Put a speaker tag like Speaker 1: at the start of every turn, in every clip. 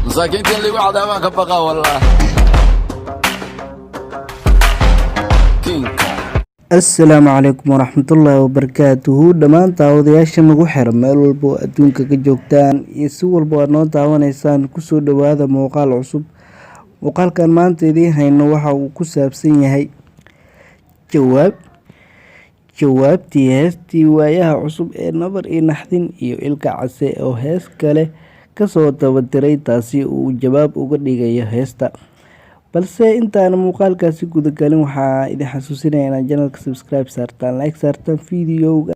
Speaker 1: مساكين اللي قاعدة ما كبقى والله.
Speaker 2: السلام عليكم ورحمة الله وبركاته. دمان daawadayaasha nagu xiran meel walba oo adduunka ka joogtaan iyo si walba aad noo daawanaysaan kusoo dhawaada muuqaal cusub. Muuqaalkan maanta idiin hayno waxa uu ku saabsan yahay jawaabtii heestii waayaha cusub ee Nabar iyo Naxdin iyo Ilka Case oo hees kale kasoo dabadiray taasi uu jawaab uga dhigayo heesta. balse intaan muuqaalkaasi guda galin waxaa idin xasuusinayaa inaad channelka subscribe saartaan, like saartaan videoga.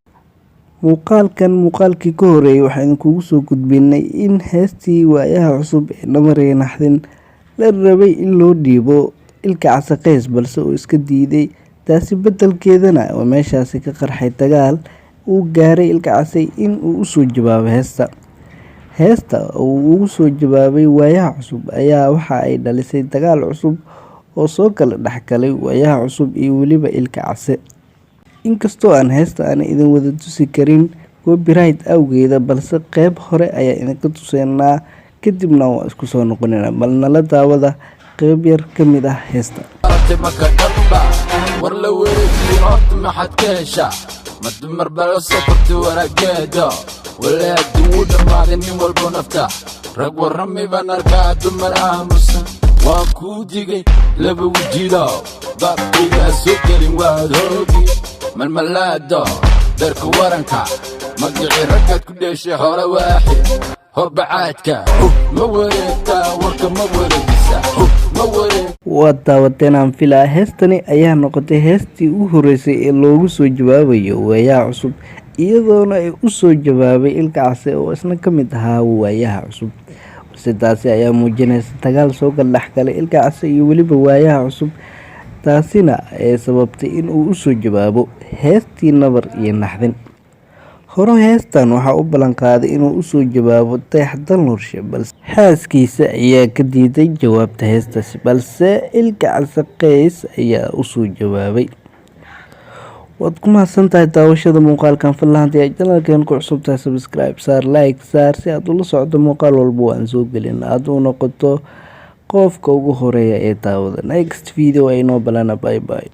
Speaker 2: muuqaalkii ka horeeyay waxaan kugu soo gudbinay in heestii waayaha cusub ee Nabar iyo Naxdin la rabay in loo dhiibo Ilka Case Qays balse uu iska diiday. taasi bedelkeedana oo meeshaasi ka qarxay dagaal uu gaaray Ilka Case in uu u soo jawaabo heesta uu ugu soo jawaabay waayaha cusub ayaa waxa ay dhalisay dagaal cusub oo soo kala dhaxgalay waayaha cusub iyo waliba Ilka Case. inkastoo aan heesta aan idin wada tusi karin copyright awgeeda balse qayb hore ayaa idinka tuseynaa kadibna waa isku soo noqonaynaa. bal nala daawada qayb yar ka mid ah heesta.
Speaker 1: war la weerartay horta maxad ka heshaa ma dumar baa safartay warageeda ولا دود ما ذني والبنفتا رق ورمي بنركا دمر آمسا وكوديجي لبو جيلا بقيا سكري وادوكي من ملادا درك ورنكا مقعي ركات كديش حول واحد هرب عادكا موريتا ورك موريتا
Speaker 2: waa daawateen aan filaa heestani ayaa noqotay heestii u horeysay ee loogu soo jawaabayo waayaha cusub iyadoona ay u soo jawaabay Ilka Case oo isna ka mid ahaa waayaha cusub. balse taasi ayaa muujinaysa dagaal soo kala dhaxgalay Ilka Case iyo waliba waayaha cusub, taasina ay sababtay in uu u soo jawaabo heestii Nabar iyo Naxdin. hore heestan waxa uu ballan qaaday inuu u soo jawaabo Dayax-Dal Nuurshe balse xaaskiisa ayaa ka diiday jawaabta heestaasi, balse Ilka Case Qays ayaa u soo jawaabay. waad ku mahadsantahay daawashada muuqaalkan. fadlan haddii aad channelkan ku cusub tahay subscribe saar, like saar si aad ula socdo muuqaal walba oo aan soo gelin aad u noqoto qofka ugu horeeya ee daawada. next video ay noo balana. bye bye.